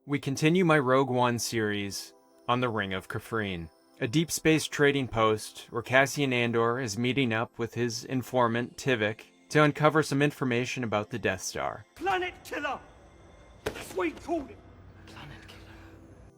We continue my Rogue One series on the Ring of Kafrene, a deep space trading post where Cassian Andor is meeting up with his informant, Tivik, to uncover some information about the Death Star. Planet killer! That's what he called it! Planet killer.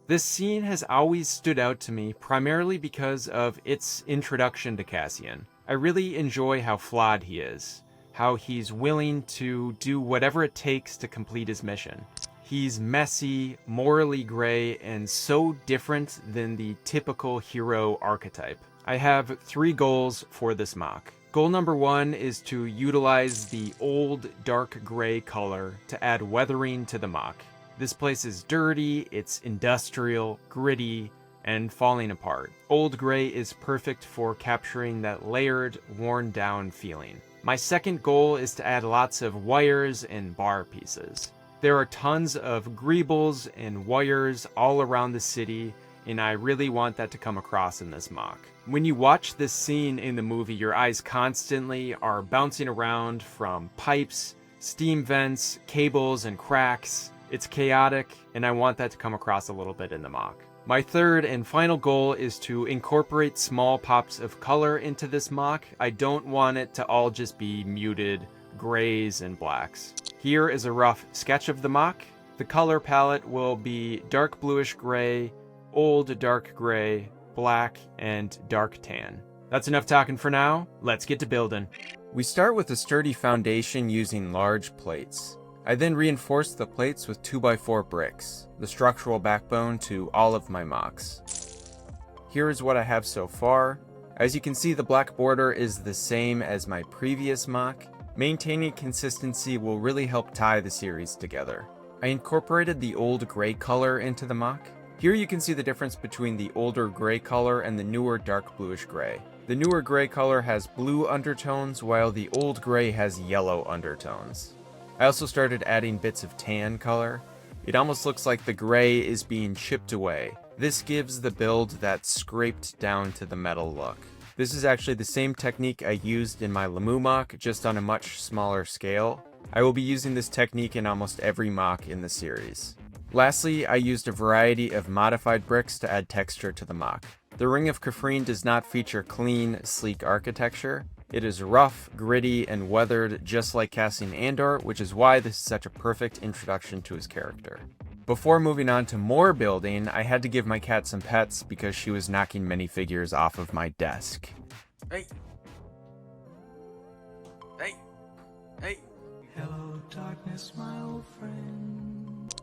This scene has always stood out to me primarily because of its introduction to Cassian. I really enjoy how flawed he is, how he's willing to do whatever it takes to complete his mission. He's messy, morally gray, and so different than the typical hero archetype. I have 3 goals for this MOC. Goal number 1 is to utilize the old dark gray color to add weathering to the MOC. This place is dirty, it's industrial, gritty, and falling apart. Old gray is perfect for capturing that layered, worn down feeling. My second goal is to add lots of wires and bar pieces. There are tons of greebles and wires all around the city, and I really want that to come across in this MOC. When you watch this scene in the movie, your eyes constantly are bouncing around from pipes, steam vents, cables, and cracks. It's chaotic, and I want that to come across a little bit in the MOC. My third and final goal is to incorporate small pops of color into this MOC. I don't want it to all just be muted grays and blacks. Here is a rough sketch of the MOC. The color palette will be dark bluish gray, old dark gray, black, and dark tan. That's enough talking for now. Let's get to building. We start with a sturdy foundation using large plates. I then reinforce the plates with 2x4 bricks, the structural backbone to all of my MOCs. Here is what I have so far. As you can see, the black border is the same as my previous MOC. Maintaining consistency will really help tie the series together. I incorporated the old gray color into the MOC. Here you can see the difference between the older gray color and the newer dark bluish gray. The newer gray color has blue undertones, while the old gray has yellow undertones. I also started adding bits of tan color. It almost looks like the gray is being chipped away. This gives the build that scraped down to the metal look. This is actually the same technique I used in my LEGO MOC, just on a much smaller scale. I will be using this technique in almost every MOC in the series. Lastly, I used a variety of modified bricks to add texture to the MOC. The Ring of Kafrene does not feature clean, sleek architecture. It is rough, gritty, and weathered just like Cassian Andor, which is why this is such a perfect introduction to his character. Before moving on to more building, I had to give my cat some pets because she was knocking minifigures off of my desk. Hey! Hey! Hey! Hello, darkness, my old friend.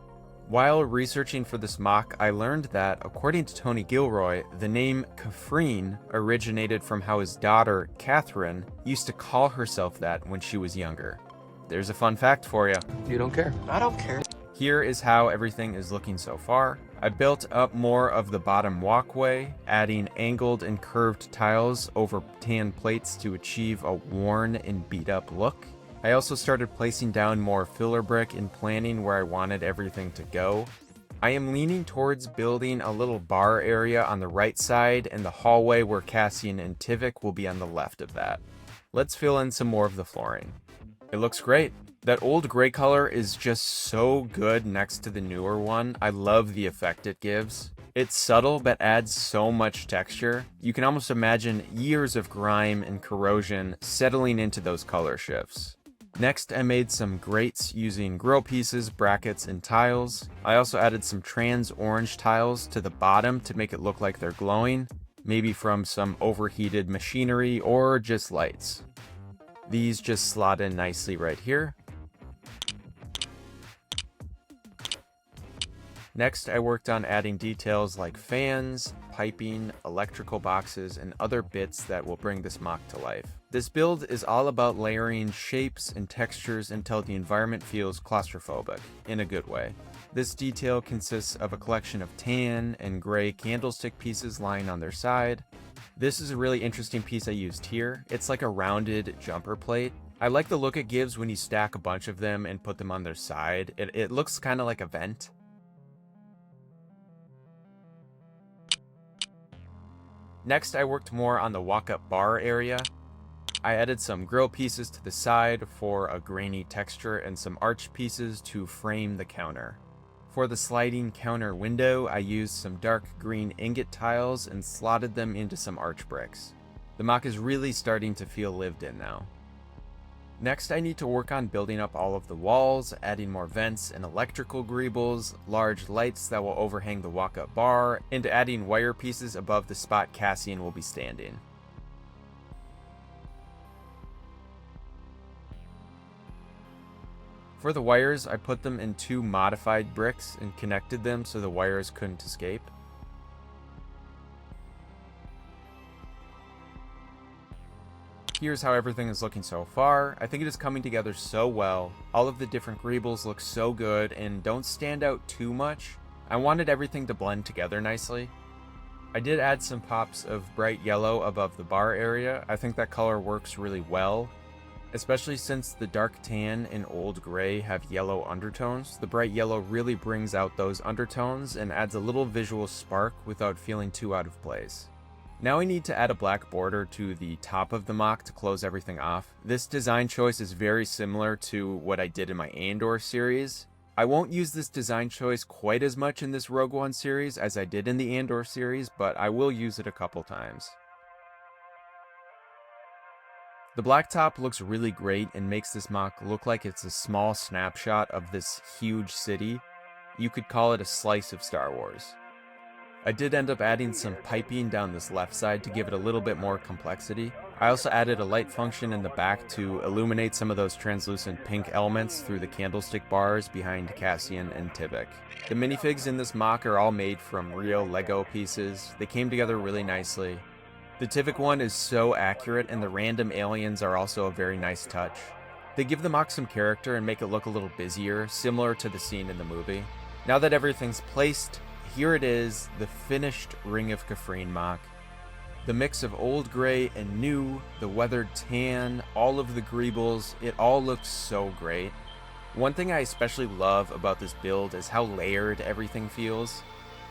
While researching for this MOC, I learned that, according to Tony Gilroy, the name Kafrene originated from how his daughter, Kafrene, used to call herself that when she was younger. There's a fun fact for you. You don't care. I don't care. Here is how everything is looking so far. I built up more of the bottom walkway, adding angled and curved tiles over tan plates to achieve a worn and beat up look. I also started placing down more filler brick and planning where I wanted everything to go. I am leaning towards building a little bar area on the right side, and the hallway where Cassian and Tivik will be on the left of that. Let's fill in some more of the flooring. It looks great. That old gray color is just so good next to the newer one. I love the effect it gives. It's subtle but adds so much texture. You can almost imagine years of grime and corrosion settling into those color shifts. Next, I made some grates using grill pieces, brackets, and tiles. I also added some trans orange tiles to the bottom to make it look like they're glowing, maybe from some overheated machinery or just lights. These just slot in nicely right here. Next, I worked on adding details like fans, piping, electrical boxes, and other bits that will bring this MOC to life. This build is all about layering shapes and textures until the environment feels claustrophobic, in a good way. This detail consists of a collection of tan and gray candlestick pieces lying on their side. This is a really interesting piece I used here. It's like a rounded jumper plate. I like the look it gives when you stack a bunch of them and put them on their side. It looks kind of like a vent. Next, I worked more on the walk-up bar area. I added some grill pieces to the side for a grainy texture and some arch pieces to frame the counter. For the sliding counter window, I used some dark green ingot tiles and slotted them into some arch bricks. The MOC is really starting to feel lived in now. Next, I need to work on building up all of the walls, adding more vents and electrical greebles, large lights that will overhang the walk-up bar, and adding wire pieces above the spot Cassian will be standing. For the wires, I put them in 2 modified bricks and connected them so the wires couldn't escape. Here's how everything is looking so far. I think it is coming together so well. All of the different greebles look so good and don't stand out too much. I wanted everything to blend together nicely. I did add some pops of bright yellow above the bar area. I think that color works really well, especially since the dark tan and old gray have yellow undertones. The bright yellow really brings out those undertones and adds a little visual spark without feeling too out of place. Now I need to add a black border to the top of the MOC to close everything off. This design choice is very similar to what I did in my Andor series. I won't use this design choice quite as much in this Rogue One series as I did in the Andor series, but I will use it a couple times. The black top looks really great and makes this MOC look like it's a small snapshot of this huge city. You could call it a slice of Star Wars. I did end up adding some piping down this left side to give it a little bit more complexity. I also added a light function in the back to illuminate some of those translucent pink elements through the candlestick bars behind Cassian and Tivik. The minifigs in this MOC are all made from real Lego pieces. They came together really nicely. The Tivik one is so accurate, and the random aliens are also a very nice touch. They give the MOC some character and make it look a little busier, similar to the scene in the movie. Now that everything's placed, here it is, the finished Ring of Kafrene MOC. The mix of old gray and new, the weathered tan, all of the greebles, it all looks so great. One thing I especially love about this build is how layered everything feels.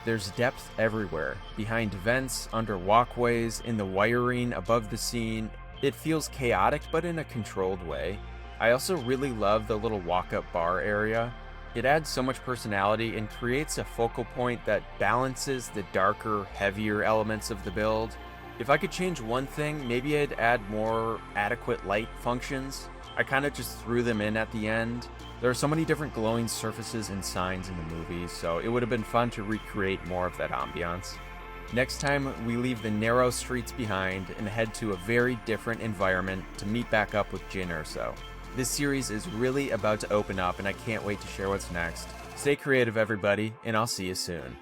There's depth everywhere, behind vents, under walkways, in the wiring, above the scene. It feels chaotic, but in a controlled way. I also really love the little walk-up bar area. It adds so much personality and creates a focal point that balances the darker, heavier elements of the build. If I could change one thing, maybe I'd add more adequate light functions. I kind of just threw them in at the end. There are so many different glowing surfaces and signs in the movie, so it would have been fun to recreate more of that ambiance. Next time, we leave the narrow streets behind and head to a very different environment to meet back up with Jyn Erso. This series is really about to open up, and I can't wait to share what's next. Stay creative, everybody, and I'll see you soon.